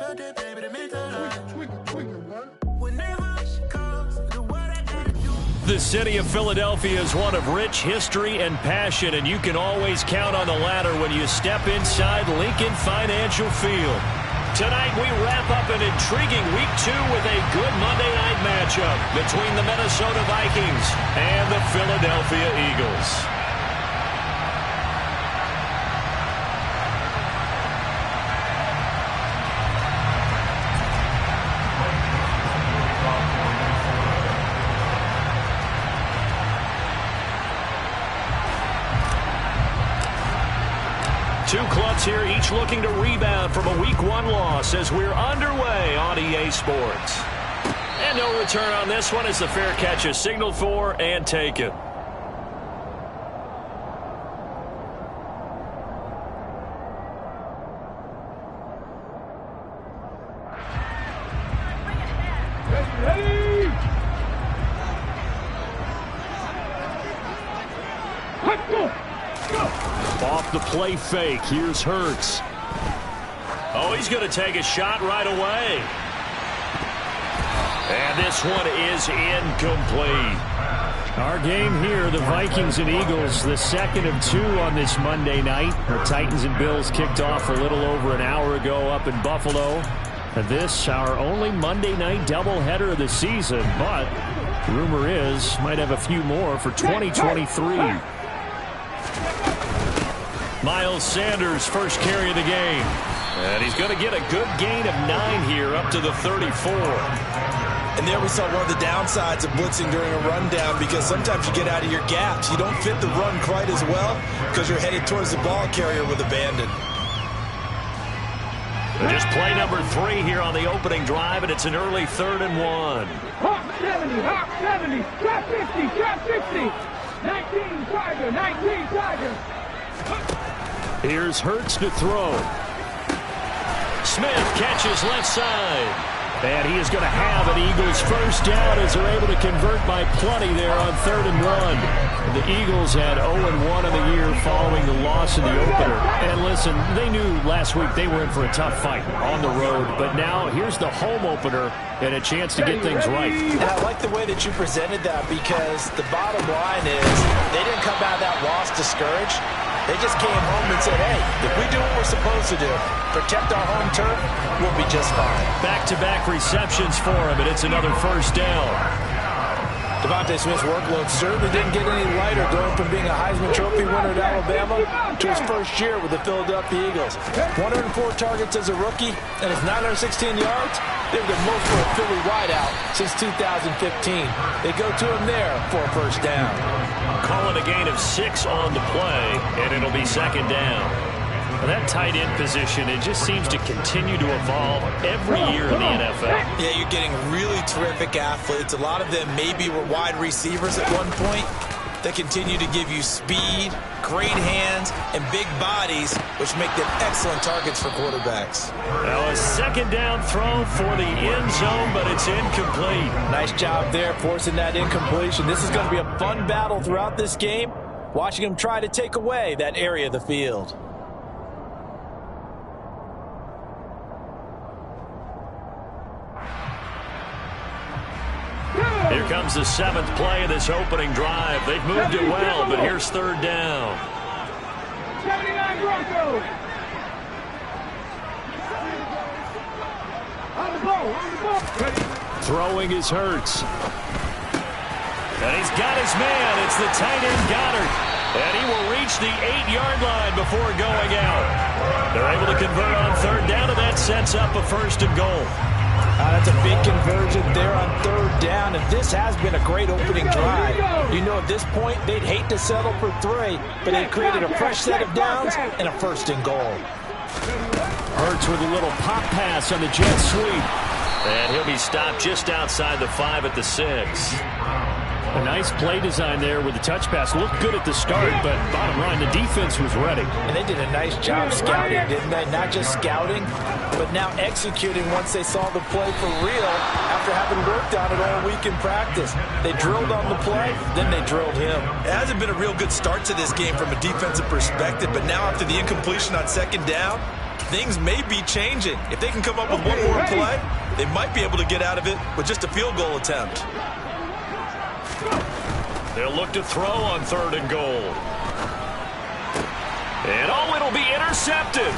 The city of Philadelphia is one of rich history and passion, and you can always count on the latter when you step inside Lincoln Financial Field. Tonight we wrap up an intriguing Week 2 with a good Monday night matchup between the Minnesota Vikings and the Philadelphia Eagles. Two clubs here, each looking to rebound from a Week 1 loss as we're underway on EA Sports. And no return on this one as the fair catch is signaled for and taken. Off the play fake, here's Hurts. Oh, he's going to take a shot right away. And this one is incomplete. Our game here, the Vikings and Eagles, the second of 2 on this Monday night. The Titans and Bills kicked off a little over an hour ago up in Buffalo. And this, our only Monday night doubleheader of the season, but rumor is might have a few more for 2023. Miles Sanders, first carry of the game. And he's going to get a good gain of 9 here, up to the 34. And there we saw one of the downsides of blitzing during a rundown, because sometimes you get out of your gaps. You don't fit the run quite as well because you're headed towards the ball carrier with abandon. Just play number 3 here on the opening drive, and it's an early 3rd and 1. Hawk 70, Hawk 70, drop 50, drop 60. 19 Tiger, 19 Tiger. Here's Hurts to throw. Smith catches left side. And he is going to have an Eagles first down as they're able to convert by plenty there on 3rd and 1. The Eagles had 0-1 in the year following the loss in the opener. And listen, they knew last week they were in for a tough fight on the road. But now here's the home opener and a chance to get things right. And I like the way that you presented that, because the bottom line is they didn't come out of that loss discouraged. They just came home and said, hey, if we do what we're supposed to do, protect our home turf, we'll be just fine. Back-to-back receptions for him, and it's another first down. Devontae Smith's workload certainly didn't get any lighter, going from being a Heisman Trophy winner at Alabama to his first year with the Philadelphia Eagles. 104 targets as a rookie, and his 916 yards, they were the most for a Philly wideout since 2015. They go to him there for a first down. Calling a gain of 6 on the play, and it'll be 2nd down. Well, that tight end position, it just seems to continue to evolve every year in the NFL. Yeah, you're getting really terrific athletes. A lot of them maybe were wide receivers at one point. They continue to give you speed, great hands, and big bodies, which make them excellent targets for quarterbacks. Now a 2nd down throw for the end zone, but it's incomplete. Nice job there forcing that incompletion. This is going to be a fun battle throughout this game, watching them try to take away that area of the field. Here comes the 7th play of this opening drive. They've moved it well, but here's 3rd down. 79 Broncos. On the ball. Throwing is Hurts. And he's got his man. It's the tight end Goddard. And he will reach the 8-yard line before going out. They're able to convert on 3rd down, and that sets up a 1st and goal. That's a big conversion there on 3rd down, and this has been a great opening drive. You know, at this point, they'd hate to settle for 3, but they created a fresh set of downs and a 1st and goal. Hurts with a little pop pass on the jet sweep. And he'll be stopped just outside the 5 at the 6. A nice play design there with the touch pass. Looked good at the start, but bottom line, the defense was ready. And they did a nice job scouting, didn't they? Not just scouting, but now executing once they saw the play for real after having worked on it all week in practice. They drilled on the play, then they drilled him. It hasn't been a real good start to this game from a defensive perspective, but now after the incompletion on 2nd down, things may be changing. If they can come up with one more play, they might be able to get out of it with just a field goal attempt. They'll look to throw on 3rd and goal. And it'll be intercepted.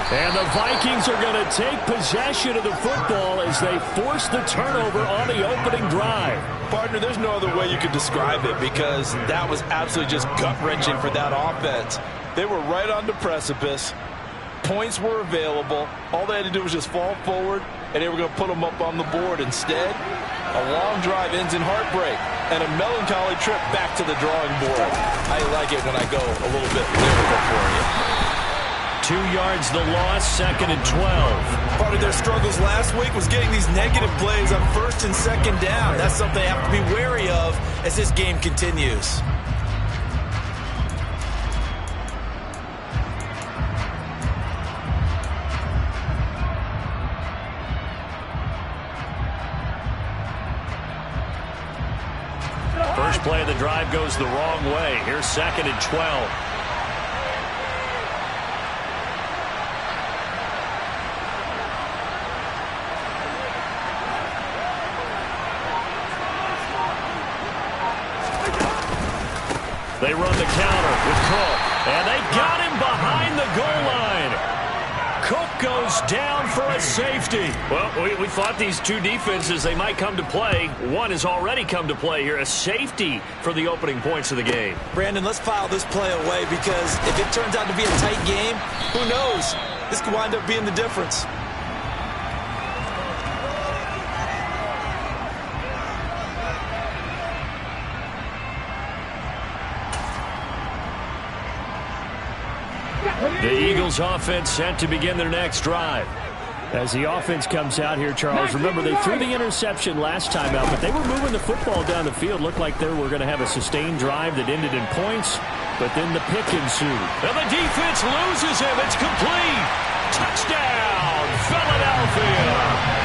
And the Vikings are going to take possession of the football as they force the turnover on the opening drive. Partner, there's no other way you could describe it because that was absolutely just gut-wrenching for that offense. They were right on the precipice. Points were available. All they had to do was just fall forward, and they were going to put them up on the board. Instead, a long drive ends in heartbreak and a melancholy trip back to the drawing board. I like it when I go a little bit lyrical for you. 2 yards the loss, 2nd and 12. Part of their struggles last week was getting these negative plays on 1st and 2nd down. That's something they have to be wary of as this game continues. First play of the drive goes the wrong way. Here's 2nd and 12. They run the counter with Cook, and they got him behind the goal line. Cook goes down for a safety. Well, we thought these two defenses, they might come to play. One has already come to play here, a safety for the opening points of the game. Brandon, let's file this play away because if it turns out to be a tight game, who knows? This could wind up being the difference. The Eagles offense set to begin their next drive. As the offense comes out here, Charles, remember they threw the interception last time out, but they were moving the football down the field. Looked like they were going to have a sustained drive that ended in points, but then the pick ensued. And the defense loses him. It's complete. Touchdown, Philadelphia.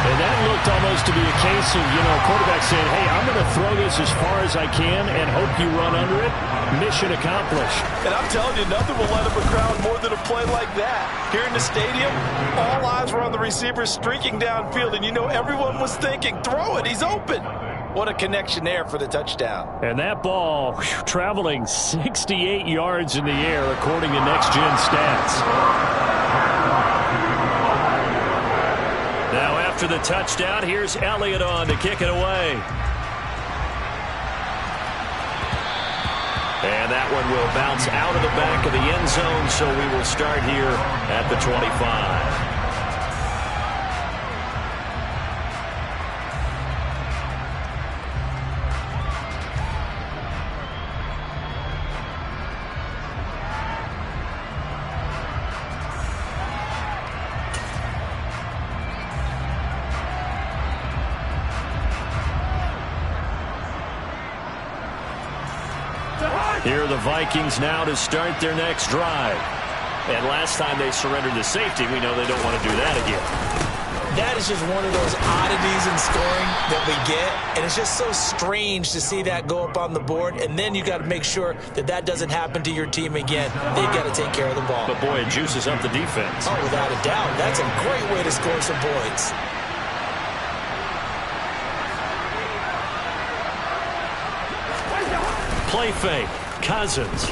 And that looked almost to be a case of, quarterback saying, hey, I'm going to throw this as far as I can and hope you run under it. Mission accomplished. And I'm telling you, nothing will let up a crowd more than a play like that. Here in the stadium, all eyes were on the receiver streaking downfield, and everyone was thinking, throw it, he's open. What a connection there for the touchdown. And that ball traveling 68 yards in the air, according to Next Gen Stats. Now after the touchdown, here's Elliott on to kick it away. And that one will bounce out of the back of the end zone, so we will start here at the 25. Here are the Vikings now to start their next drive. And last time they surrendered the safety, we know they don't want to do that again. That is just one of those oddities in scoring that we get, and it's just so strange to see that go up on the board, and then you got to make sure that that doesn't happen to your team again. They've got to take care of the ball. But boy, it juices up the defense. Oh, without a doubt. That's a great way to score some points. Play fake. Cousins.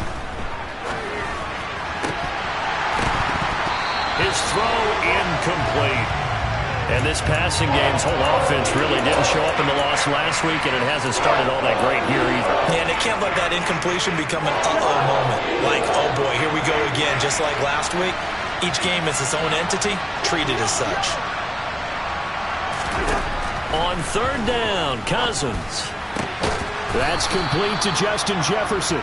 His throw incomplete. And this passing game's whole offense really didn't show up in the loss last week, and it hasn't started all that great here either. Yeah, and they can't let that incompletion become an uh-oh moment. Like, oh boy, here we go again, just like last week. Each game is its own entity, treated as such. On 3rd down, Cousins. That's complete to Justin Jefferson.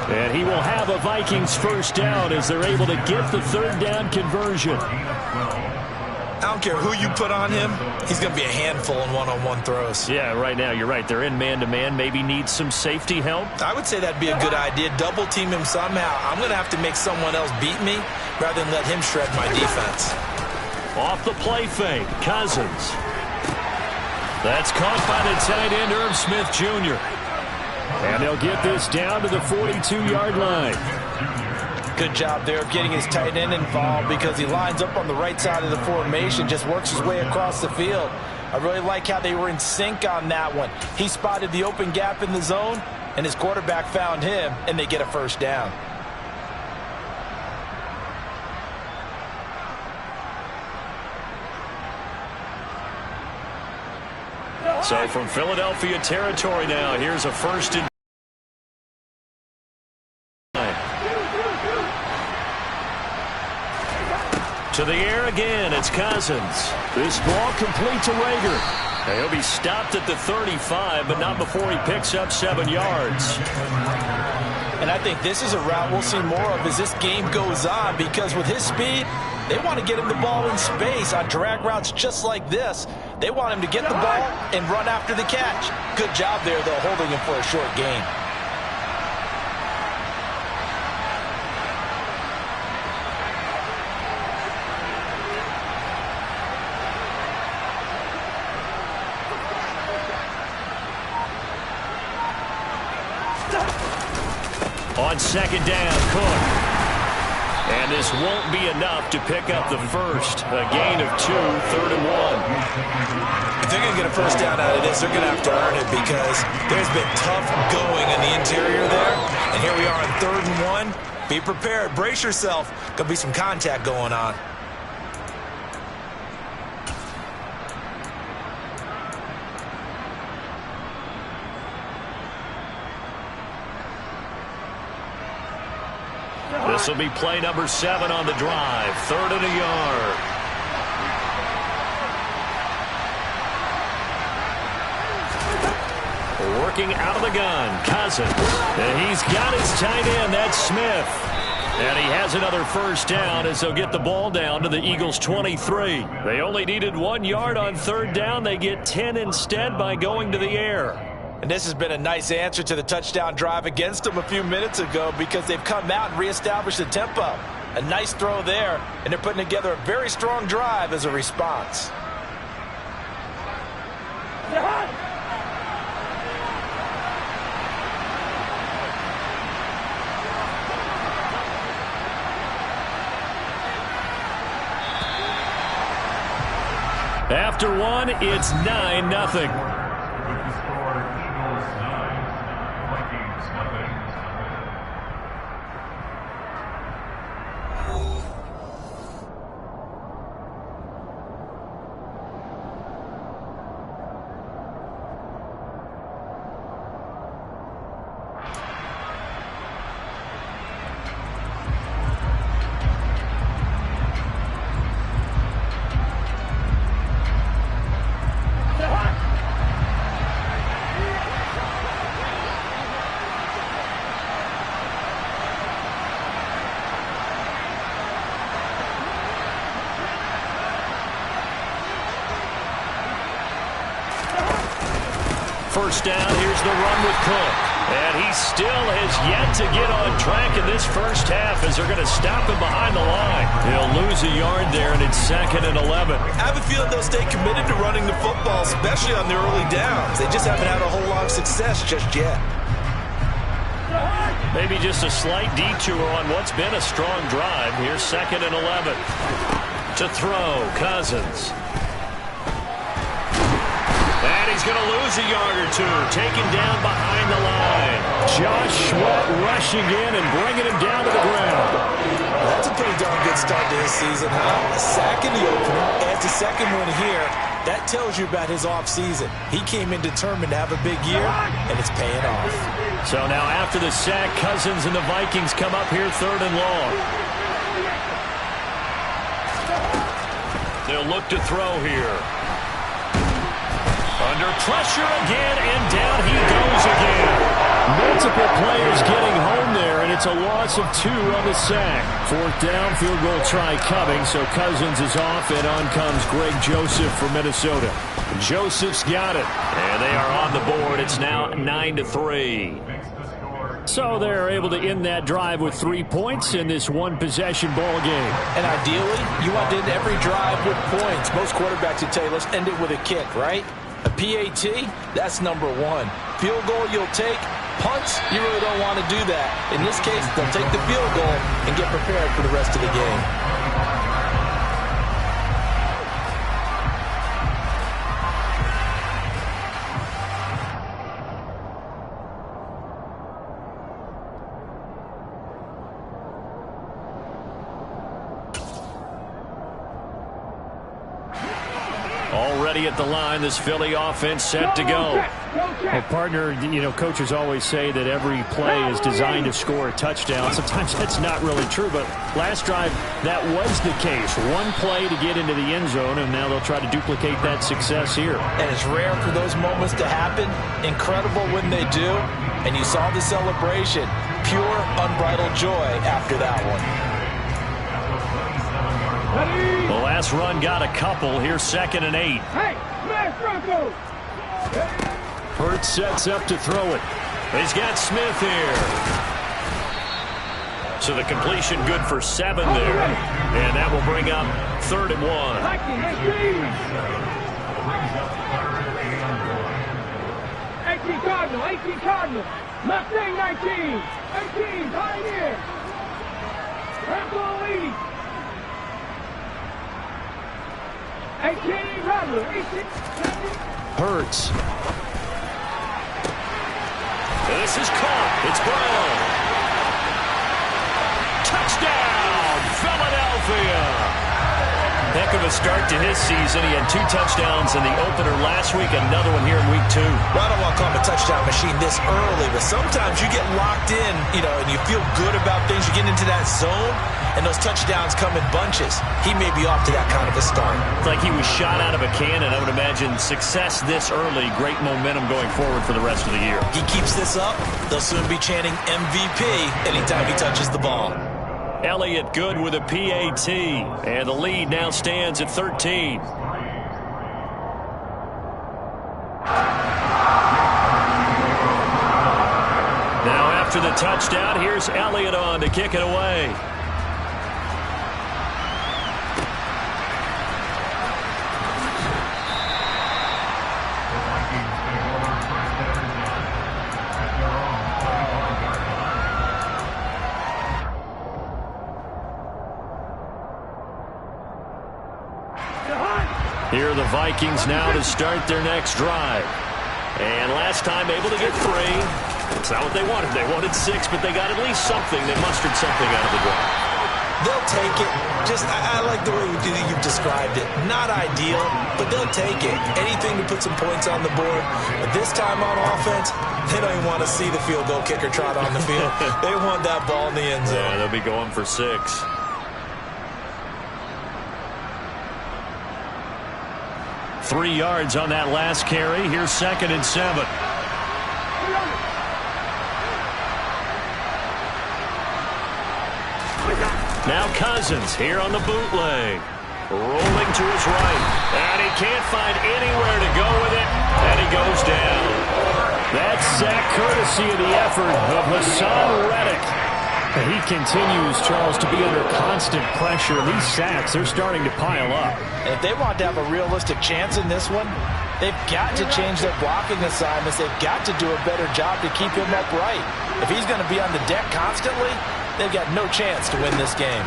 And he will have a Vikings first down as they're able to get the 3rd down conversion. I don't care who you put on him, he's going to be a handful in one-on-one throws. Yeah, right now, you're right. They're in man-to-man, maybe need some safety help. I would say that'd be a good idea. Double team him somehow. I'm going to have to make someone else beat me rather than let him shred my defense. Off the play fake, Cousins. That's caught by the tight end, Irv Smith Jr. And they'll get this down to the 42-yard line. Good job there of getting his tight end involved because he lines up on the right side of the formation, just works his way across the field. I really like how they were in sync on that one. He spotted the open gap in the zone, and his quarterback found him, and they get a first down. So from Philadelphia territory now, here's a first and to the air again, it's Cousins. This ball complete to Rager. Now he'll be stopped at the 35, but not before he picks up 7 yards. And I think this is a route we'll see more of as this game goes on, because with his speed, they want to get him the ball in space on drag routes just like this. They want him to get the ball and run after the catch. Good job there, though, holding him for a short gain. On second down, Cook. And this won't be enough to pick up the first. A gain of 2, 3rd and 1. If they're going to get a first down out of this, they're going to have to earn it, because there's been tough going in the interior there. And here we are on 3rd and 1. Be prepared. Brace yourself. Going to be some contact going on. This will be play number 7 on the drive. 3rd and a yard. Working out of the gun, Cousins. And he's got his tight end, that's Smith. And he has another first down as they'll get the ball down to the Eagles' 23. They only needed 1 yard on 3rd down. They get 10 instead by going to the air. And this has been a nice answer to the touchdown drive against them a few minutes ago, because they've come out and reestablished the tempo. A nice throw there, and they're putting together a very strong drive as a response. After 1, it's 9-0. First down, here's the run with Cook. And he still has yet to get on track in this first half, as they're going to stop him behind the line. He'll lose a yard there, and it's 2nd and 11. I have a feeling they'll stay committed to running the football, especially on the early downs. They just haven't had a whole lot of success just yet. Maybe just a slight detour on what's been a strong drive. Here's 2nd and 11. To throw, Cousins. And he's going to lose a yard or 2. Taken down behind the line. Josh Sweat rushing in and bringing him down to the ground. That's a pretty darn good start to his season, huh? A sack in the opener, adds a second one here. That tells you about his offseason. He came in determined to have a big year, and it's paying off. So now after the sack, Cousins and the Vikings come up here 3rd and long. They'll look to throw here. Under pressure again, and down he goes again. Multiple players getting home there, and it's a loss of 2 on the sack. 4th down, field goal try coming, so Cousins is off, and on comes Greg Joseph from Minnesota. Joseph's got it, and they are on the board. It's now 9-3. So they're able to end that drive with 3 points in this one-possession ball game. And ideally, you want to end every drive with points. Most quarterbacks would tell you, let's end it with a kick, right? A PAT, that's number 1. Field goal you'll take, Punts, you really don't want to do that. In this case, they'll take the field goal and get prepared for the rest of the game. Already at the line, this Philly offense set to go. Well, partner, you know, coaches always say that every play is designed to score a touchdown. Sometimes that's not really true, but last drive, that was the case. One play to get into the end zone, and now they'll try to duplicate that success here. And it's rare for those moments to happen. Incredible when they do. And you saw the celebration. Pure, unbridled joy after that one. The last run got a couple. Here's 2nd and 8. Hey, smash Bronco! Hurts sets up to throw it. He's got Smith here. So the completion good for 7 there. And that will bring up 3rd and 1. 18 Cardinal, 18 Cardinal. Mustang 19. 18, Pioneer. Rambo lead. 18, Rattler, 18. Hurts. This is caught. It's Brown. Touchdown, Philadelphia. Heck of a start to his season. He had 2 touchdowns in the opener last week, another one here in week 2. Well, I don't want to call him a touchdown machine this early, but sometimes you get locked in, you know, and you feel good about things. You get into that zone, and those touchdowns come in bunches. He may be off to that kind of a start. It's like he was shot out of a cannon. I would imagine success this early, great momentum going forward for the rest of the year. He keeps this up, they'll soon be chanting MVP anytime he touches the ball. Elliott good with a PAT, and the lead now stands at 13. Now after the touchdown, here's Elliott on to kick it away. Here are the Vikings now to start their next drive. And last time able to get 3. It's not what they wanted. They wanted 6, but they got at least something. They mustered something out of the drive. They'll take it. Just, I like the way you've described it. Not ideal, but they'll take it. Anything to put some points on the board. But this time on offense, they don't even want to see the field goal kicker trot on the field. They want that ball in the end zone. Yeah, they'll be going for 6. 3 yards on that last carry. Here's 2nd and 7. Now Cousins here on the bootleg. Rolling to his right. And he can't find anywhere to go with it. And he goes down. That's sack courtesy of the effort of Hassan Reddick. He continues, Charles, to be under constant pressure. These sacks, they're starting to pile up. And if they want to have a realistic chance in this one, they've got to change their blocking assignments. They've got to do a better job to keep him upright. If he's going to be on the deck constantly, they've got no chance to win this game.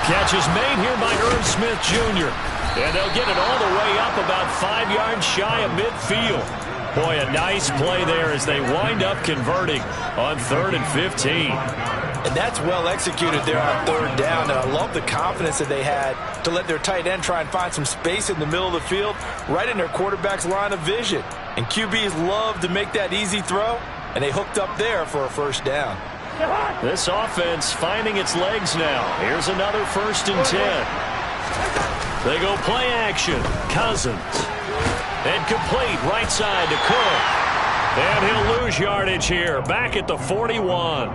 Catch is made here by Irv Smith Jr. And they'll get it all the way up about 5 yards shy of midfield. Boy, a nice play there as they wind up converting on 3rd and 15. And that's well executed there on 3rd down. And I love the confidence that they had to let their tight end try and find some space in the middle of the field, right in their quarterback's line of vision. And QBs love to make that easy throw, and they hooked up there for a 1st down. This offense finding its legs now. Here's another 1st and 10. They go play action. Cousins. And complete right side to Cook. And he'll lose yardage here. Back at the 41.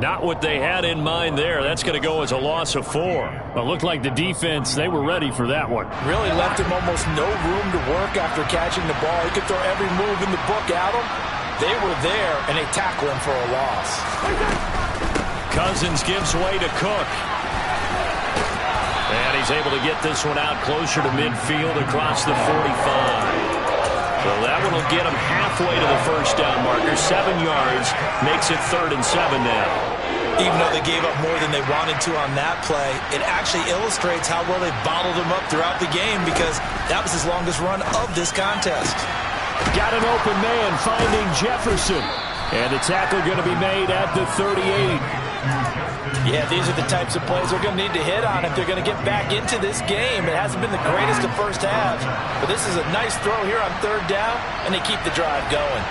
Not what they had in mind there. That's going to go as a loss of 4. Well, it looked like the defense, they were ready for that one. Really left him almost no room to work after catching the ball. He could throw every move in the book at him. They were there, and they tackle him for a loss. Cousins gives way to Cook. And he's able to get this one out closer to midfield across the 45. Well, that one will get them halfway to the first down marker. 7 yards makes it 3rd and 7 now. Even though they gave up more than they wanted to on that play, it actually illustrates how well they bottled them up throughout the game because that was his longest run of this contest. Got an open man finding Jefferson. And the tackle going to be made at the 38. Yeah, these are the types of plays they're going to need to hit on if they're going to get back into this game. It hasn't been the greatest of first halves, but this is a nice throw here on 3rd down, and they keep the drive going.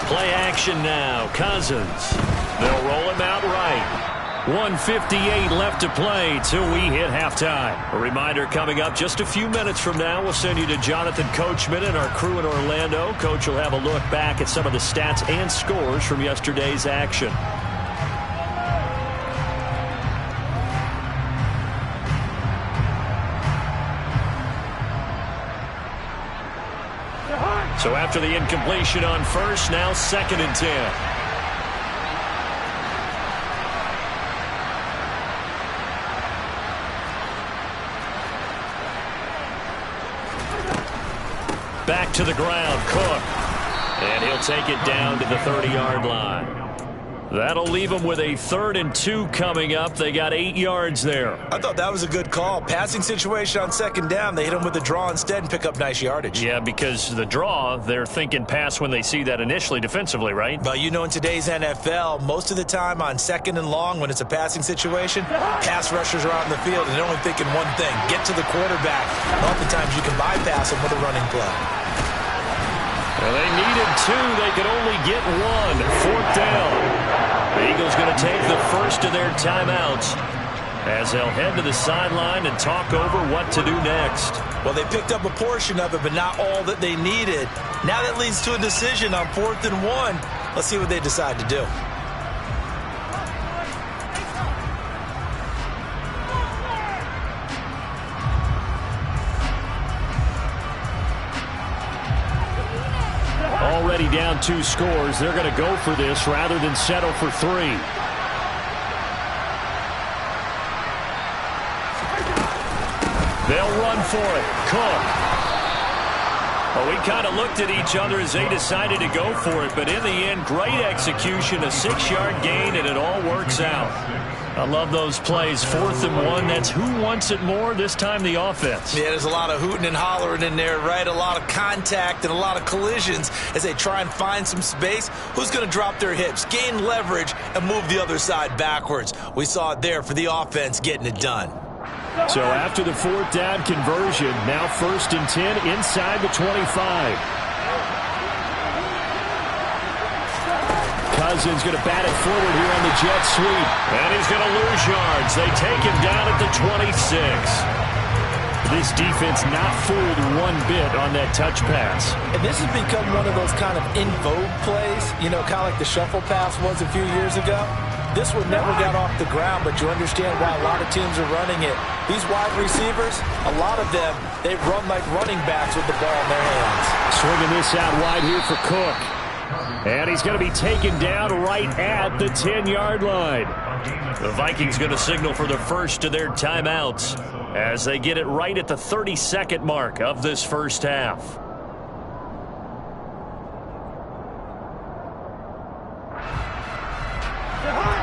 Play action now. Cousins. They'll roll him out right. 1:58 left to play till we hit halftime. A reminder coming up just a few minutes from now. We'll send you to Jonathan Coachman and our crew in Orlando. Coach will have a look back at some of the stats and scores from yesterday's action. So after the incompletion on first, now 2nd and 10. Back to the ground, Cook. And he'll take it down to the 30-yard line. That'll leave them with a 3rd and 2 coming up. They got 8 yards there. I thought that was a good call. Passing situation on 2nd down. They hit him with the draw instead and pick up nice yardage. Yeah, because the draw, they're thinking pass when they see that initially defensively, right? But you know, in today's NFL, most of the time on 2nd and long, when it's a passing situation, pass rushers are out in the field and they're only thinking one thing, get to the quarterback. Oftentimes you can bypass them with a running play. Well, they needed 2. They could only get 1. 4th down. The Eagles going to take the first of their timeouts as they'll head to the sideline and talk over what to do next. Well, they picked up a portion of it, but not all that they needed. Now that leads to a decision on 4th and 1. Let's see what they decide to do. Already down 2 scores. They're going to go for this rather than settle for 3. They'll run for it. Cook. Well, we kind of looked at each other as they decided to go for it, but in the end, great execution, a 6-yard gain, and it all works out. I love those plays. 4th and 1. That's who wants it more, this time the offense. Yeah, there's a lot of hooting and hollering in there, right? A lot of contact and a lot of collisions as they try and find some space. Who's going to drop their hips, gain leverage, and move the other side backwards? We saw it there for the offense getting it done. So after the 4th down conversion, now 1st and 10 inside the 25. Cousins going to bat it forward here on the jet sweep. And he's going to lose yards. They take him down at the 26. This defense not fooled one bit on that touch pass. And this has become one of those kind of in vogue plays, you know, kind of like the shuffle pass was a few years ago. This one never got off the ground, but you understand why a lot of teams are running it. These wide receivers, a lot of them, they run like running backs with the ball in their hands. Swinging this out wide here for Cook. And he's going to be taken down right at the 10-yard line. The Vikings going to signal for the first of their timeouts as they get it right at the 32nd mark of this first half.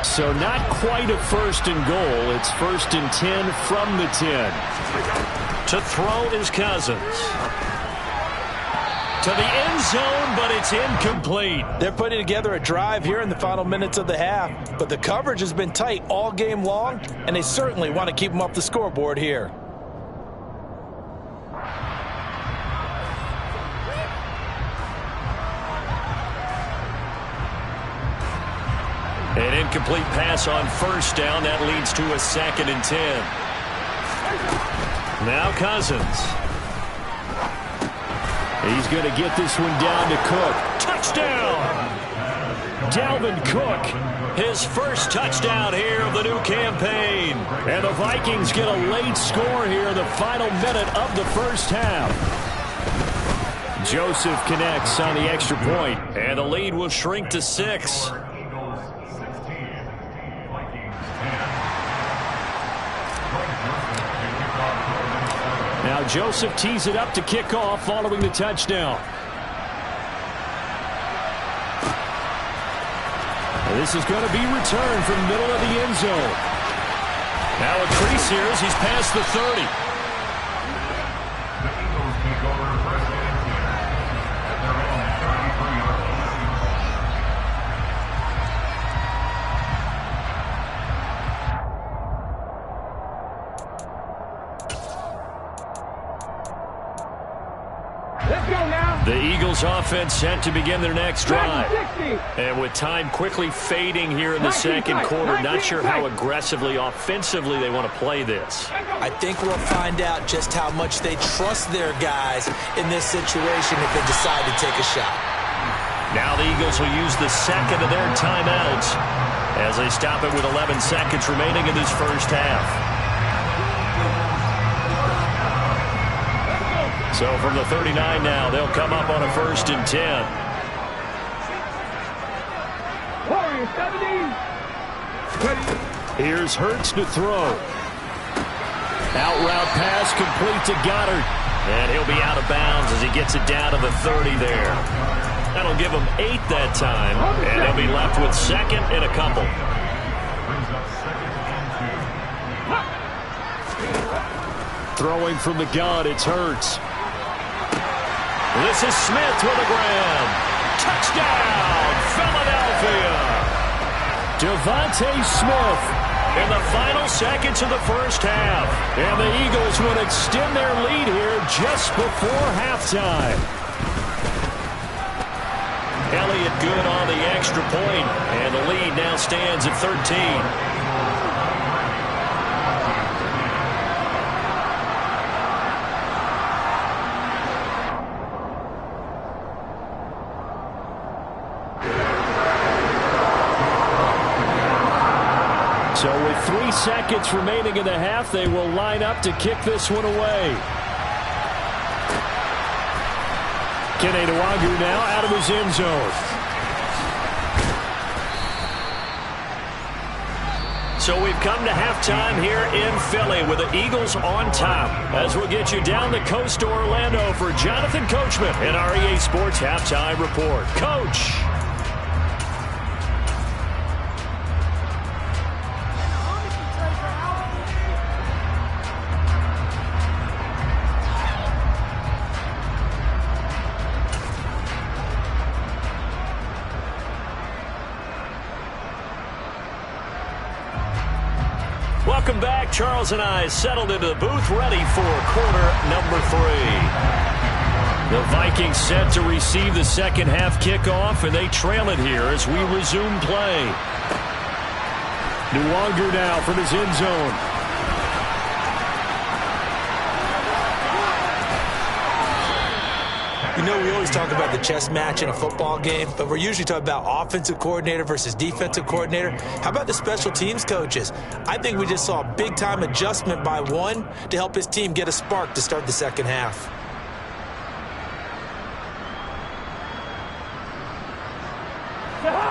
So not quite a 1st and goal. It's 1st and 10 from the 10. To throw is Cousins. To the end zone, but it's incomplete. They're putting together a drive here in the final minutes of the half, but the coverage has been tight all game long, and they certainly want to keep them off the scoreboard here. An incomplete pass on 1st down. That leads to a 2nd and 10. Now Cousins. He's going to get this one down to Cook. Touchdown! Dalvin Cook, his first touchdown here of the new campaign. And the Vikings get a late score here in the final minute of the first half. Joseph connects on the extra point, and the lead will shrink to 6. Now Joseph tees it up to kick off following the touchdown. And this is going to be returned from the middle of the end zone. Now a crease here as he's past the 30. The Eagles offense set to begin their next drive. And with time quickly fading here in the second quarter, not sure how aggressively, offensively they want to play this. I think we'll find out just how much they trust their guys in this situation if they decide to take a shot. Now the Eagles will use the second of their timeouts as they stop it with 11 seconds remaining in this first half. So from the 39 now, they'll come up on a 1st and 10. Here's Hurts to throw. Out route pass complete to Goddard. And he'll be out of bounds as he gets it down to the 30 there. That'll give him 8 that time. And they'll be left with 2nd and a couple. Throwing from the gun, it's Hurts. This is Smith with a grab. Touchdown, Philadelphia. Devontae Smith in the final seconds of the first half. And the Eagles would extend their lead here just before halftime. Elliott good on the extra point, and the lead now stands at 13. So with 3 seconds remaining in the half, they will line up to kick this one away. Kenny Nwagu now out of his end zone. So we've come to halftime here in Philly with the Eagles on top. As we'll get you down the coast to Orlando for Jonathan Coachman in our EA Sports Halftime Report. Coach. Welcome back. Charles and I settled into the booth, ready for quarter number 3. The Vikings set to receive the second half kickoff, and they trail it here as we resume play. Nwagu now from his end zone. You know, we always talk about the chess match in a football game, but we're usually talking about offensive coordinator versus defensive coordinator. How about the special teams coaches? I think we just saw a big-time adjustment by one to help his team get a spark to start the second half.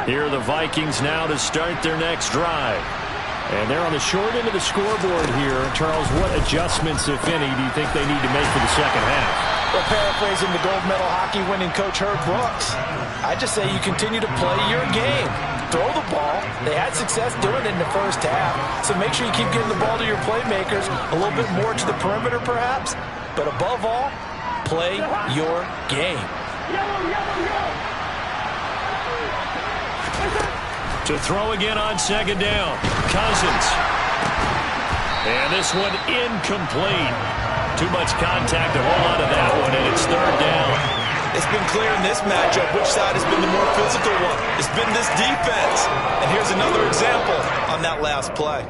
Here are the Vikings now to start their next drive. And they're on the short end of the scoreboard here. Charles, what adjustments, if any, do you think they need to make for the second half? Well, paraphrasing the gold medal hockey winning coach Herb Brooks, I just say you continue to play your game. Throw the ball. They had success doing it in the first half, so make sure you keep getting the ball to your playmakers, a little bit more to the perimeter perhaps, but above all, play your game. To throw again on second down, Cousins. And this one incomplete. Too much contact to hold on to that one, and it's third down. It's been clear in this matchup which side has been the more physical one. It's been this defense. And here's another example on that last play.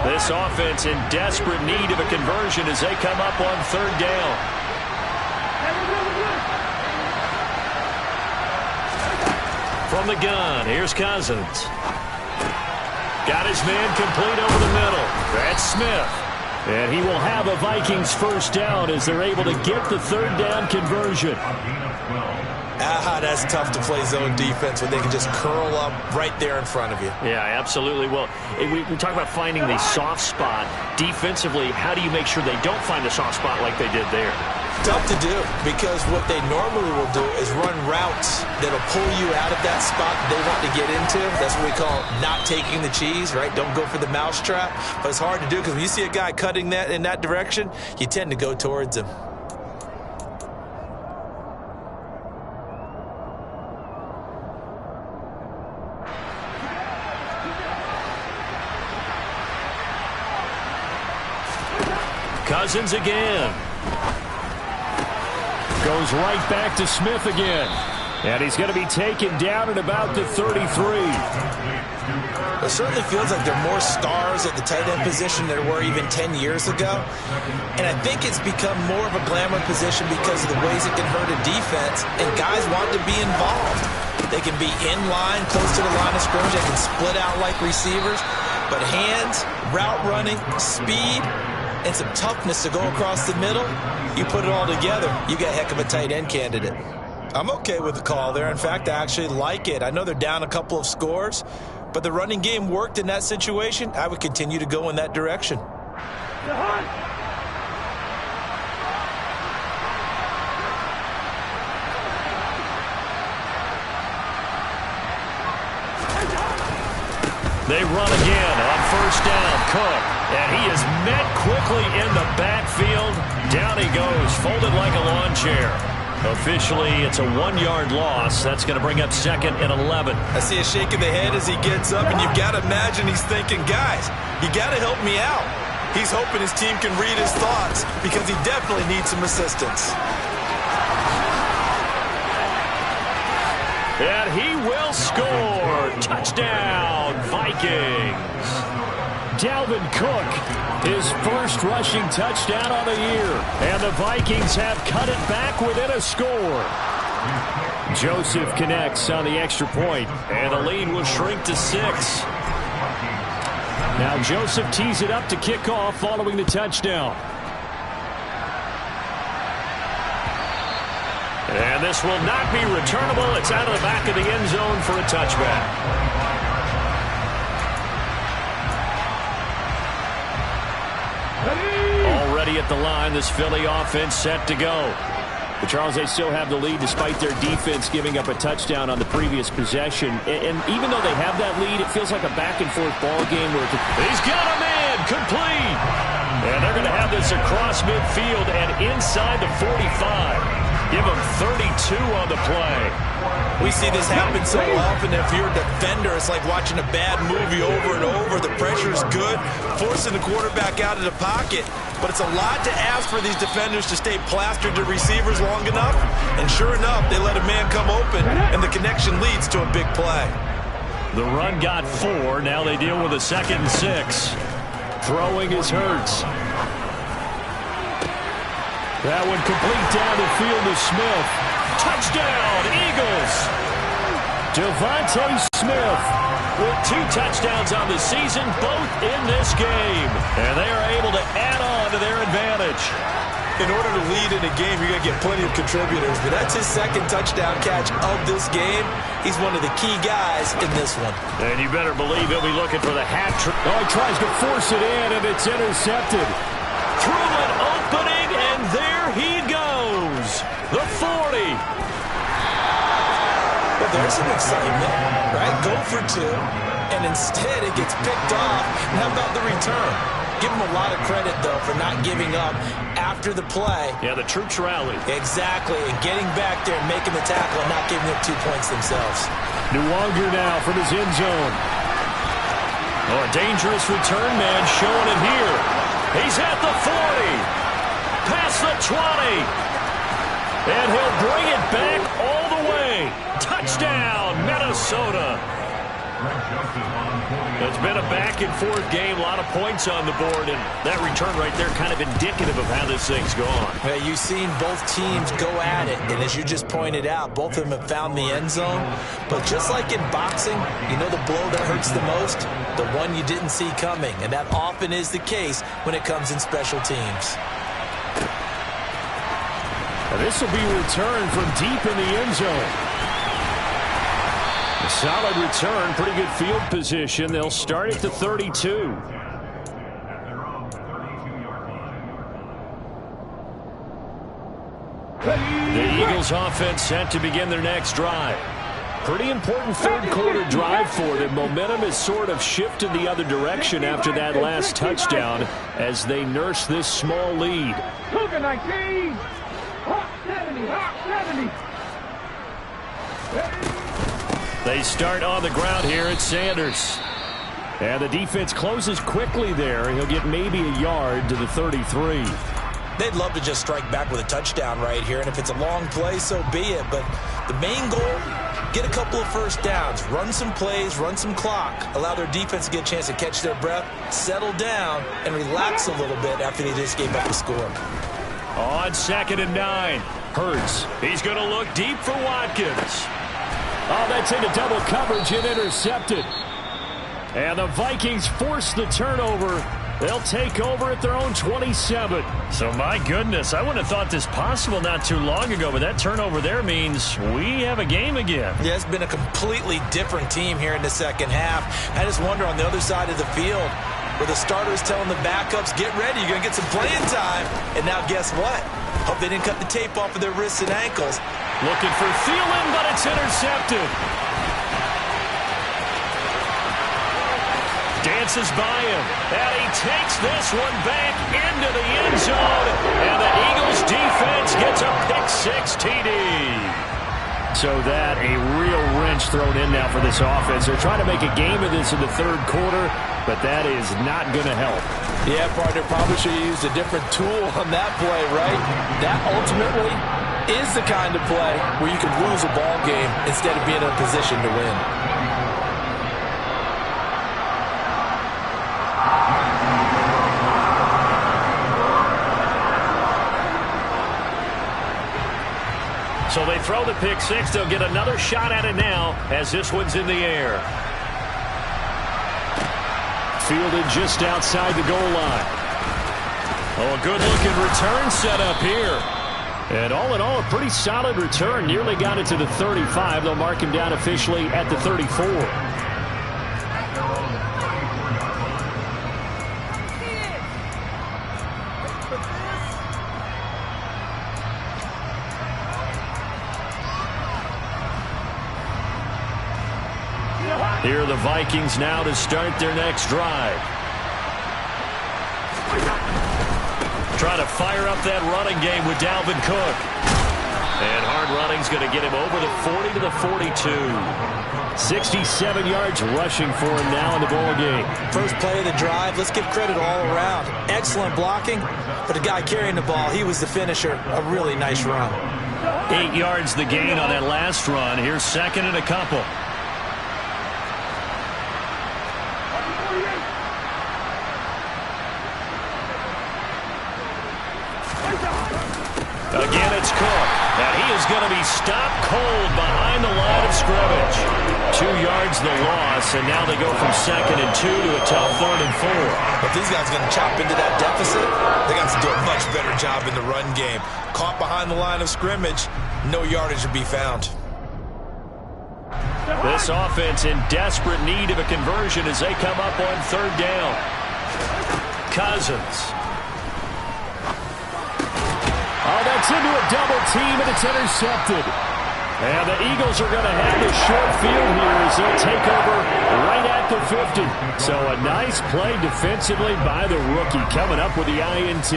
This offense in desperate need of a conversion as they come up on third down. From the gun, here's Cousins. Got his man complete over the middle. That's Smith. And he will have a Vikings first down as they're able to get the third down conversion. That's tough to play zone defense when they can just curl up right there in front of you. Yeah, absolutely. Well, we talk about finding the soft spot. Defensively, how do you make sure they don't find a soft spot like they did there? Tough to do, because what they normally will do is run routes that'll pull you out of that spot that they want to get into. That's what we call not taking the cheese, right? Don't go for the mousetrap. But it's hard to do because when you see a guy cutting that in that direction, you tend to go towards him. Cousins again. Goes right back to Smith again. And he's going to be taken down at about the 33. It certainly feels like there are more stars at the tight end position than there were even 10 years ago. And I think it's become more of a glamour position because of the ways it can hurt a defense. And guys want to be involved. They can be in line, close to the line of scrimmage. They can split out like receivers. But hands, route running, speed, and some toughness to go across the middle, you put it all together, you got a heck of a tight end candidate. I'm okay with the call there. In fact, I actually like it. I know they're down a couple of scores, but the running game worked in that situation. I would continue to go in that direction. They run again on first down. Cook. And he is met quickly in the backfield. Down he goes, folded like a lawn chair. Officially, it's a 1-yard loss. That's going to bring up second and 11. I see a shake of the head as he gets up, and you've got to imagine he's thinking, guys, you got to help me out. He's hoping his team can read his thoughts because he definitely needs some assistance. And he will score. Touchdown, Vikings. Dalvin Cook, his first rushing touchdown on the year. And the Vikings have cut it back within a score. Joseph connects on the extra point, and the lead will shrink to 6. Now Joseph tees it up to kick off following the touchdown. And this will not be returnable. It's out of the back of the end zone for a touchback. Already at the line, this Philly offense set to go. But Charles, they still have the lead despite their defense giving up a touchdown on the previous possession. And even though they have that lead, it feels like a back-and-forth ball game where he's got a man complete. And they're going to have this across midfield and inside the 45. Give them 32 on the play. We see this happen so often. If you're a defender, it's like watching a bad movie over and over. The pressure is good, forcing the quarterback out of the pocket. But it's a lot to ask for these defenders to stay plastered to receivers long enough. And sure enough, they let a man come open, and the connection leads to a big play. The run got 4. Now they deal with a 2nd and 6. Throwing is Hurts. That one complete down the field to Smith. Touchdown, Eagles! Devontae Smith with 2 touchdowns on the season, both in this game. And they are able to add on to their advantage. In order to lead in a game, you're going to get plenty of contributors. But that's his 2nd touchdown catch of this game. He's one of the key guys in this one. And you better believe he'll be looking for the hat trick. Oh, he tries to force it in, and it's intercepted. Through an opening, and there he goes. The 40. Well, there's some excitement, right? Go for 2, and instead it gets picked off. And how about the return? Give him a lot of credit, though, for not giving up after the play. Yeah, the troops rallied. Exactly, and getting back there and making the tackle and not giving up 2 points themselves. Nuwanger now from his end zone. Oh, a dangerous return man showing it here. He's at the 40. Past the 20. And he'll bring it back all the way. Touchdown, Minnesota. It's been a back-and-forth game, a lot of points on the board, and that return right there kind of indicative of how this thing's gone. Well, you've seen both teams go at it, and as you just pointed out, both of them have found the end zone. But just like in boxing, you know the blow that hurts the most? The one you didn't see coming, and that often is the case when it comes in special teams. This will be returned from deep in the end zone. A solid return, pretty good field position. They'll start at the 32. The Eagles offense set to begin their next drive. Pretty important third quarter drive for them. Momentum has sort of shifted the other direction after that last touchdown as they nurse this small lead. Cougar 19. Hawk 70. Hawk 70. They start on the ground here at Sanders. And the defense closes quickly there. He'll get maybe a yard to the 33. They'd love to just strike back with a touchdown right here, and if it's a long play, so be it. But the main goal, get a couple of first downs, run some plays, run some clock, allow their defense to get a chance to catch their breath, settle down, and relax a little bit after they just gave up the score. On 2nd and 9, Hurts. He's going to look deep for Watkins. Oh, that's into double coverage and intercepted. And the Vikings force the turnover. They'll take over at their own 27. So, my goodness, I wouldn't have thought this possible not too long ago, but that turnover there means we have a game again. Yeah, it's been a completely different team here in the second half. I just wonder on the other side of the field, where the starters telling the backups, get ready, you're going to get some playing time. And now guess what? Hope they didn't cut the tape off of their wrists and ankles. Looking for Thielen, but it's intercepted. Dances by him, and he takes this one back into the end zone, and the Eagles defense gets a pick-6 TD. So that, a real wrench thrown in now for this offense. They're trying to make a game of this in the third quarter, but that is not going to help. Yeah, partner, probably should have used a different tool on that play, right? That ultimately is the kind of play where you can lose a ball game instead of being in a position to win. So they throw the pick-6. They'll get another shot at it now as this one's in the air. Fielded just outside the goal line. Oh, a good-looking return set up here. And all in all, a pretty solid return. Nearly got it to the 35. They'll mark him down officially at the 34. Here are the Vikings now to start their next drive. Trying to fire up that running game with Dalvin Cook. And hard running's going to get him over the 40 to the 42. 67 yards rushing for him now in the ball game. First play of the drive, let's give credit all around. Excellent blocking, but the guy carrying the ball, he was the finisher. A really nice run. 8 yards the gain on that last run. Here's 2nd and a couple. Again, it's Cook, and he is going to be stopped cold behind the line of scrimmage. 2 yards the loss, and now they go from 2nd and 2 to a tough 3rd and 4. If these guys are going to chop into that deficit, they got to do a much better job in the run game. Caught behind the line of scrimmage, no yardage to be found. This offense in desperate need of a conversion as they come up on 3rd down. Cousins. Oh, that's into a double team, and it's intercepted. And the Eagles are going to have the short field here as they'll take over right at the 50. So a nice play defensively by the rookie coming up with the INT.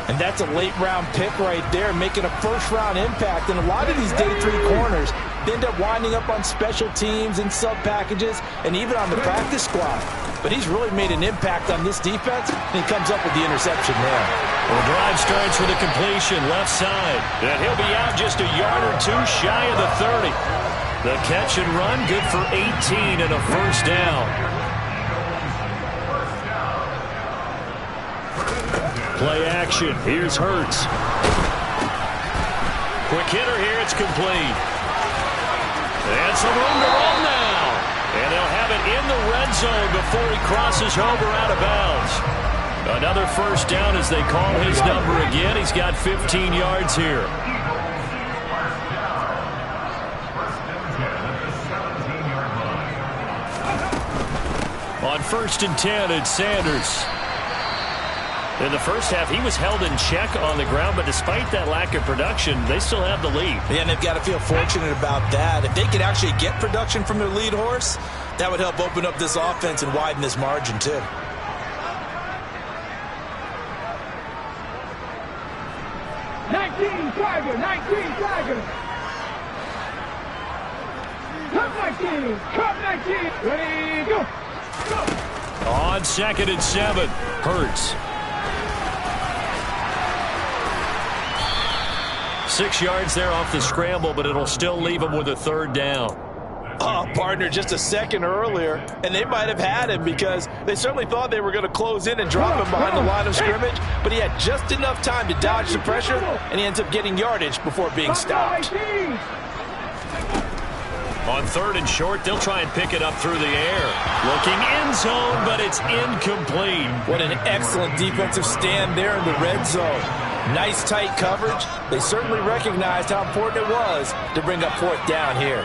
And that's a late-round pick right there, making a first-round impact. And a lot of these day 3 corners, they end up winding up on special teams and sub-packages and even on the practice squad. But he's really made an impact on this defense, and he comes up with the interception there. Well, the drive starts with a completion left side. And he'll be out just a yard or 2 shy of the 30. The catch and run good for 18 and a first down. Play action. Here's Hurts. Quick hitter here. It's complete. And some room to run now. And they'll have it in the red zone before he crosses over out of bounds. Another first down as they call his number again. He's got 15 yards here. On 1st and 10, it's Sanders. In the first half, he was held in check on the ground, but despite that lack of production, they still have the lead. Yeah, and they've got to feel fortunate about that. If they could actually get production from their lead horse, that would help open up this offense and widen this margin, too. Tiger, 19 Tiger. Cup 19, ready, go. On 2nd and 7, Hurts. 6 yards there off the scramble, but it'll still leave him with a 3rd down. Oh, partner, just a second earlier, and they might have had him because they certainly thought they were going to close in and drop him behind the line of scrimmage, but he had just enough time to dodge the pressure, and he ends up getting yardage before being stopped. On 3rd and short, they'll try and pick it up through the air. Looking end zone, but it's incomplete. What an excellent defensive stand there in the red zone. Nice tight coverage. They certainly recognized how important it was to bring up 4th down here.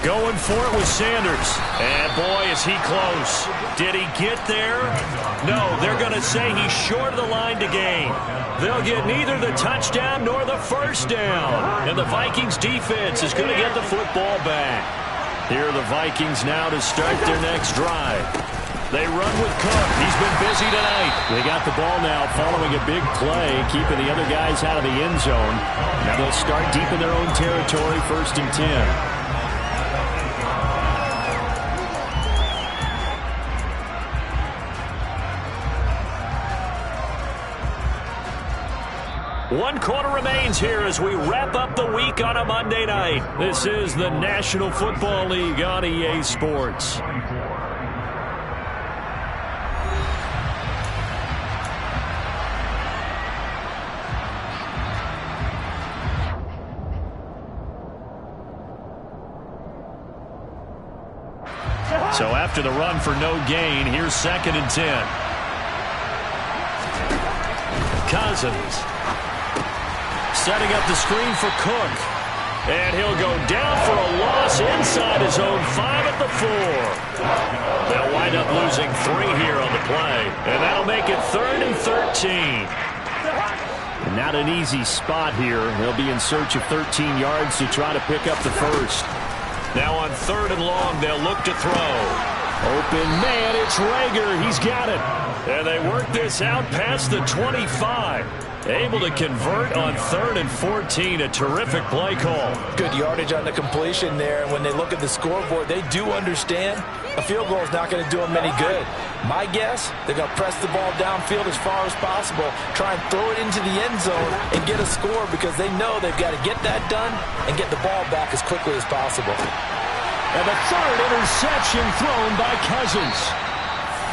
Going for it with Sanders. And boy, is he close. Did he get there? No, they're going to say he's short of the line to gain. They'll get neither the touchdown nor the 1st down. And the Vikings defense is going to get the football back. Here are the Vikings now to start their next drive. They run with Cook. He's been busy tonight. They got the ball now following a big play, keeping the other guys out of the end zone. Now they'll start deep in their own territory, 1st and 10. One quarter remains here as we wrap up the week on a Monday night. This is the National Football League on EA Sports. So after the run for no gain, here's 2nd and 10. Cousins. Setting up the screen for Cook. And he'll go down for a loss inside his own 5 at the 4. They'll wind up losing 3 here on the play. And that'll make it 3rd and 13. And not an easy spot here. They'll be in search of 13 yards to try to pick up the 1st. Now on 3rd and long, they'll look to throw. Open man, it's Rager. He's got it. And they work this out past the 25. Able to convert on 3rd and 14. A terrific play call. Good yardage on the completion there. And when they look at the scoreboard, they do understand a field goal is not going to do them any good. My guess, they're going to press the ball downfield as far as possible, try and throw it into the end zone and get a score because they know they've got to get that done and get the ball back as quickly as possible. And the 3rd interception thrown by Cousins.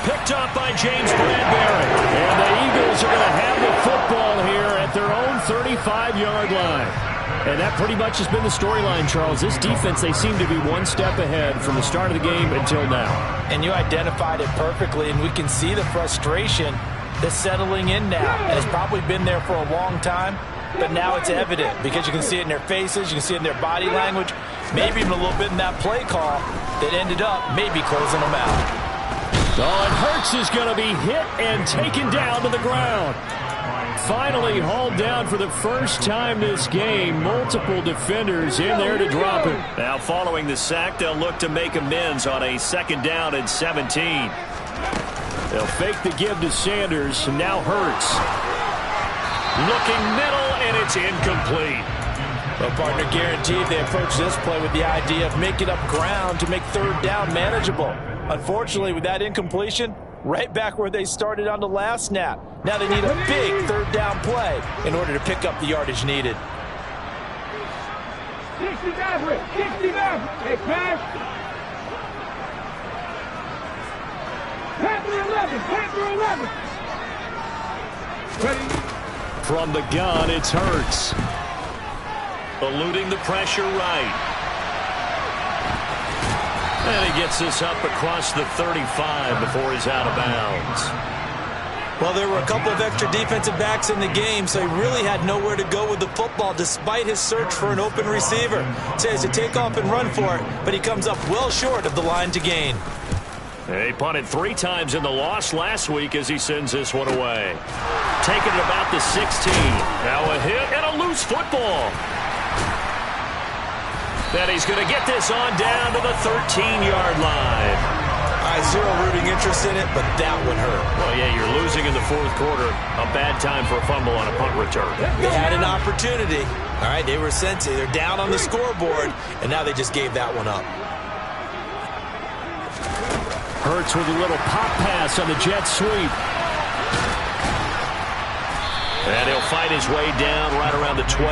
Picked up by James Bradbury. And the Eagles are going to have the football here at their own 35-yard line. And that pretty much has been the storyline, Charles. This defense, they seem to be one step ahead from the start of the game until now. And you identified it perfectly, and we can see the frustration that's settling in now. And it's probably been there for a long time, but now it's evident because you can see it in their faces, you can see it in their body language, maybe even a little bit in that play call that ended up maybe closing them out. Oh, and Hurts is going to be hit and taken down to the ground. Finally hauled down for the first time this game. Multiple defenders in there to drop him. Now following the sack, they'll look to make amends on a 2nd down and 17. They'll fake the give to Sanders. Now Hurts. Looking middle, and it's incomplete. Well, partner, guaranteed they approach this play with the idea of making up ground to make 3rd down manageable. Unfortunately, with that incompletion, right back where they started on the last snap. Now they need a big 3rd down play in order to pick up the yardage needed. 60 Maverick, 60 Maverick. Hey, pass. Panther 11, Ready? From the gun, it's Hurts. Eluding the pressure right. And he gets this up across the 35 before he's out of bounds. Well, there were a couple of extra defensive backs in the game, so he really had nowhere to go with the football despite his search for an open receiver. So he has to take off and run for it, but he comes up well short of the line to gain. He punted 3 times in the loss last week as he sends this one away. Taking it about the 16. Now a hit and a loose football. Then he's going to get this on down to the 13-yard line. Zero rooting interest in it, but that would hurt. Well, yeah, you're losing in the 4th quarter. A bad time for a fumble on a punt return. They had an opportunity. All right, they were sensing. They're down on the scoreboard, and now they just gave that one up. Hurts with a little pop pass on the jet sweep. And he'll fight his way down right around the 12.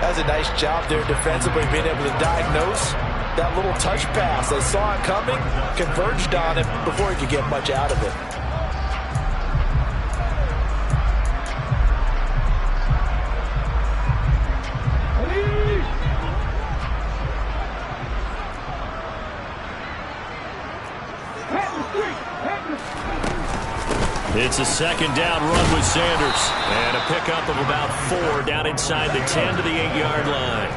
That's a nice job there defensively, being able to diagnose that little touch pass. They saw it coming, converged on it before he could get much out of it. It's a 2nd down run with Sanders. And a pickup of about 4 down inside the 10 to the 8-yard line.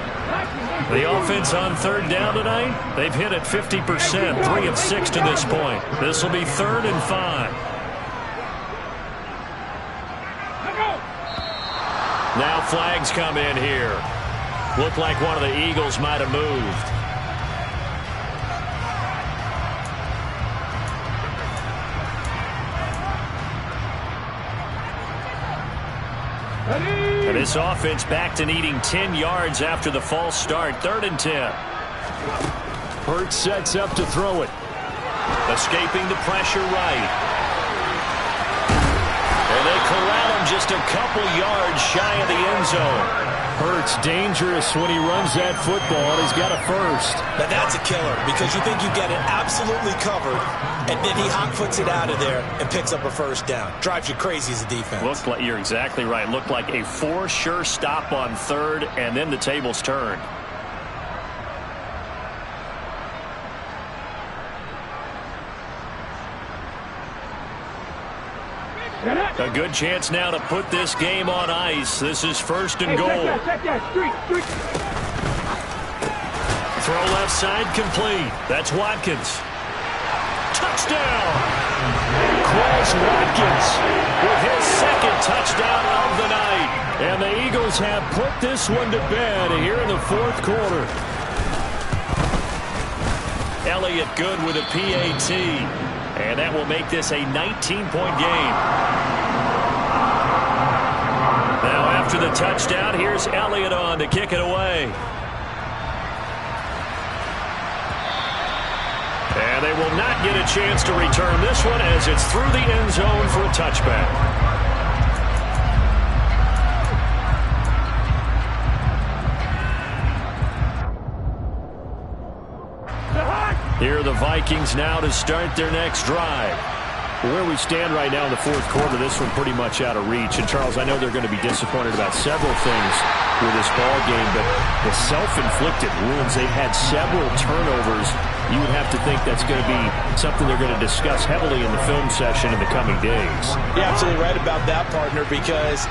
The offense on 3rd down tonight, they've hit at 50%, 3 of 6 to this point. This will be 3rd and 5. Now flags come in here. Looked like one of the Eagles might have moved. And this offense back to needing 10 yards after the false start. 3rd and 10. Hurts sets up to throw it. Escaping the pressure right. And they corral him just a couple yards shy of the end zone. Hurts dangerous when he runs that football, and he's got a first. Now that's a killer because you think you get it absolutely covered, and then he hot-foots it out of there and picks up a first down. Drives you crazy as a defense. Looks like you're exactly right. Looked like a for-sure stop on 3rd, and then the tables turned. A good chance now to put this game on ice. This is 1st and goal. Throw left side complete. That's Watkins. Touchdown! Quez Watkins with his 2nd touchdown of the night. And the Eagles have put this one to bed here in the 4th quarter. Elliott good with a PAT. And that will make this a 19-point game. Now after the touchdown, here's Elliott on to kick it away. And they will not get a chance to return this one as it's through the end zone for a touchback. Here are the Vikings now to start their next drive. Where we stand right now in the 4th quarter, this one pretty much out of reach. And, Charles, I know they're going to be disappointed about several things with this ball game, but the self-inflicted wounds, they've had several turnovers. You would have to think that's going to be something they're going to discuss heavily in the film session in the coming days. You're absolutely right about that, partner, because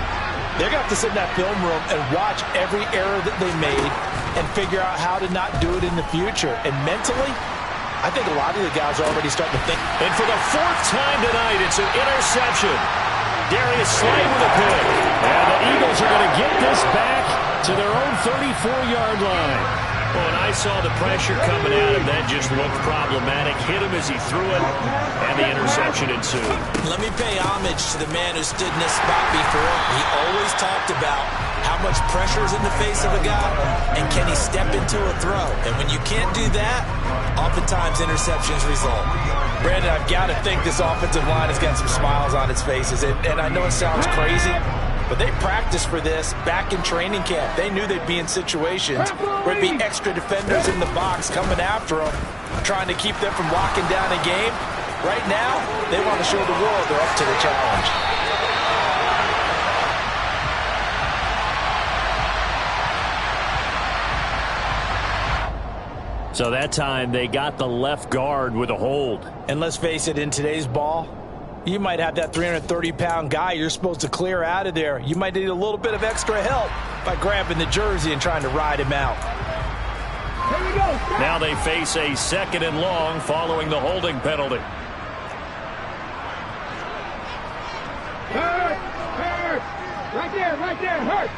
they're going to have to sit in that film room and watch every error that they made and figure out how to not do it in the future. And mentally, I think a lot of the guys are already starting to think. And for the 4th time tonight, it's an interception. Darius Slay with a pick. And the Eagles are going to get this back to their own 34-yard line. Well, when I saw the pressure coming at him, that just looked problematic. Hit him as he threw it, and the interception ensued. Let me pay homage to the man who stood in this spot before. He always talked about how much pressure is in the face of a guy, and can he step into a throw? And when you can't do that, oftentimes interceptions result. Brandon, I've got to think this offensive line has got some smiles on its faces. And I know it sounds crazy, but they practiced for this back in training camp. They knew they'd be in situations where there'd be extra defenders in the box coming after them, trying to keep them from locking down a game. Right now, they want to show the world they're up to the challenge. So that time they got the left guard with a hold. And let's face it, in today's ball, you might have that 330-pound guy you're supposed to clear out of there. You might need a little bit of extra help by grabbing the jersey and trying to ride him out. Here we go. Now they face a 2nd and long following the holding penalty. Hurt. Right there, Hurt.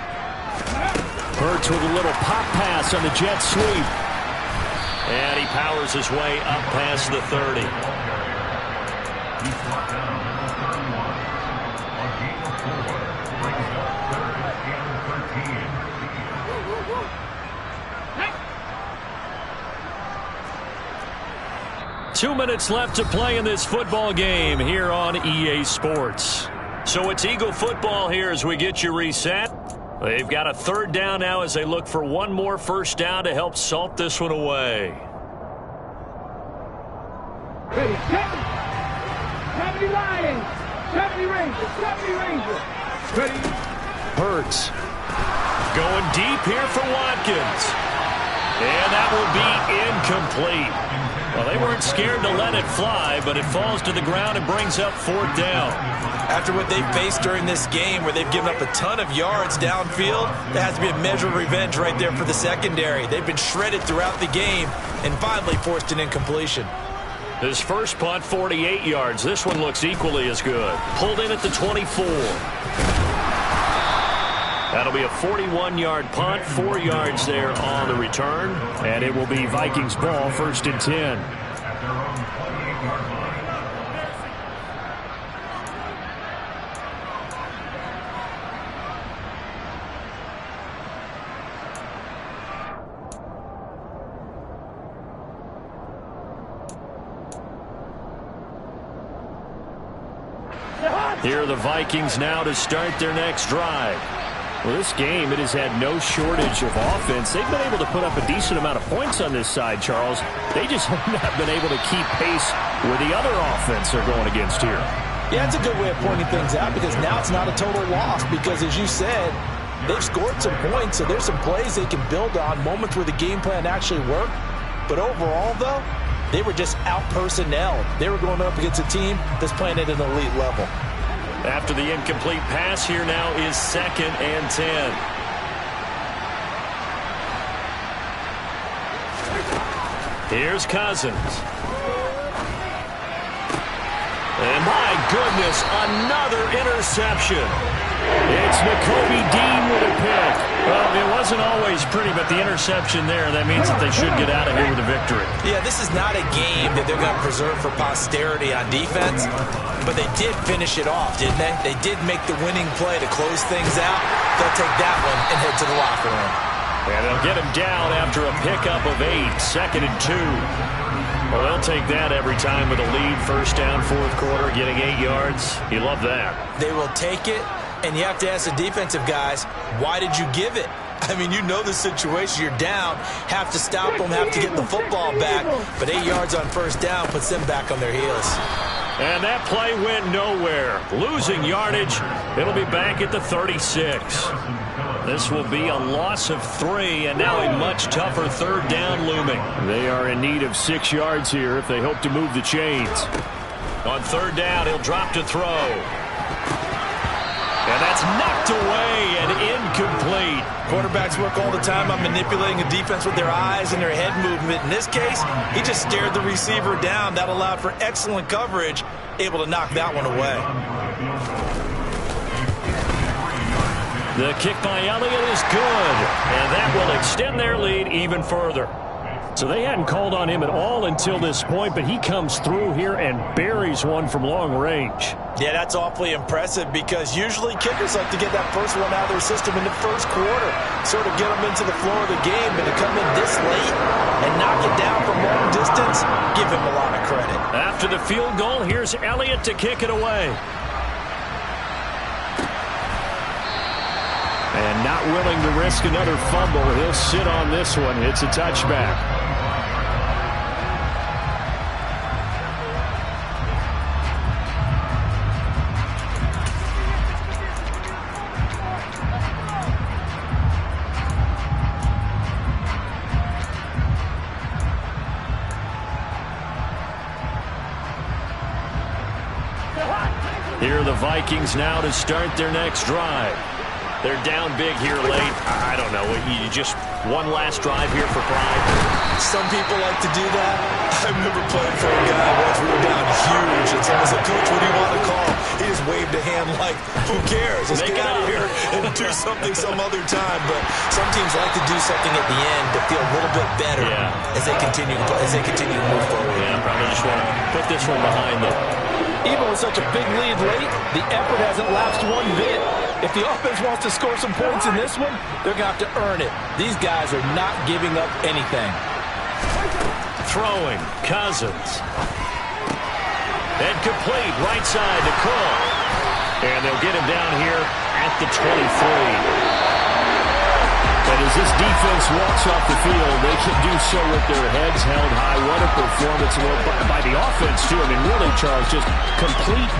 Hurts with a little pop pass on the jet sweep. And he powers his way up past the 30. Two minutes left to play in this football game here on EA Sports. So it's Eagle football here as we get you reset. They've got a 3rd down now as they look for one more first down to help salt this one away. Ready, 70 Lions, 70 Rangers, 70 Rangers. Ready. Hurts going deep here for Watkins. And that will be incomplete. Well, they weren't scared to let it fly, but it falls to the ground and brings up 4th down. After what they've faced during this game where they've given up a ton of yards downfield, there has to be a measure of revenge right there for the secondary. They've been shredded throughout the game and finally forced an incompletion. His first punt, 48 yards. This one looks equally as good. Pulled in at the 24. That'll be a 41-yard punt, 4 yards there on the return, and it will be Vikings ball, 1st and 10. Here are the Vikings now to start their next drive. Well, this game, it has had no shortage of offense. They've been able to put up a decent amount of points on this side, Charles. They just have not been able to keep pace with the other offense they're going against here. Yeah, it's a good way of pointing things out because now it's not a total loss because, as you said, they've scored some points, so there's some plays they can build on, moments where the game plan actually worked. But overall, though, they were just out-personnelled. They were going up against a team that's playing at an elite level. After the incomplete pass, here now is 2nd and 10. Here's Cousins. And my goodness, another interception. It's Nakobe Dean with a pick. Well, it wasn't always pretty, but the interception there, that means that they should get out of here with a victory. Yeah, this is not a game that they're going to preserve for posterity on defense, but they did finish it off, didn't they? They did make the winning play to close things out. They'll take that one and head to the locker room. And they'll get him down after a pickup of 8, 2nd and 2. Well, they'll take that every time with a lead, 1st down, 4th quarter, getting 8 yards. You love that. They will take it. And you have to ask the defensive guys, why did you give it? I mean, you know the situation. You're down, have to stop them, have to get the football back. But 8 yards on 1st down puts them back on their heels. And that play went nowhere. Losing yardage. It'll be back at the 36. This will be a loss of 3, and now a much tougher 3rd down looming. They are in need of 6 yards here if they hope to move the chains. On 3rd down, he'll drop to throw. And that's knocked away and incomplete. Quarterbacks work all the time on manipulating a defense with their eyes and their head movement. In this case, he just stared the receiver down. That allowed for excellent coverage, able to knock that one away. The kick by Elliott is good, and that will extend their lead even further. So they hadn't called on him at all until this point, but he comes through here and buries one from long range. Yeah, that's awfully impressive because usually kickers like to get that first one out of their system in the 1st quarter, sort of get them into the flow of the game, but to come in this late and knock it down from long distance, give him a lot of credit. After the field goal, here's Elliott to kick it away. And not willing to risk another fumble, he'll sit on this one. It's a touchback. Here are the Vikings now to start their next drive. They're down big here late. I don't know. You just one last drive here for pride. Some people like to do that. I remember playing for a guy once. We were down huge, and someone said, "Coach, what do you want to call?" He just waved a hand like, "Who cares? Let's get out of here and do something some other time." But some teams like to do something at the end to feel a little bit better as they continue to move forward. Yeah, probably just want to put this one behind them. Even with such a big lead late, the effort hasn't lapsed one bit. If the offense wants to score some points in this one, they're going to have to earn it. These guys are not giving up anything. Throwing, Cousins. And complete, right side to Cole. And they'll get him down here at the 23. And as this defense walks off the field, they can do so with their heads held high. What a performance by the offense, too. I mean, really, Charles, just complete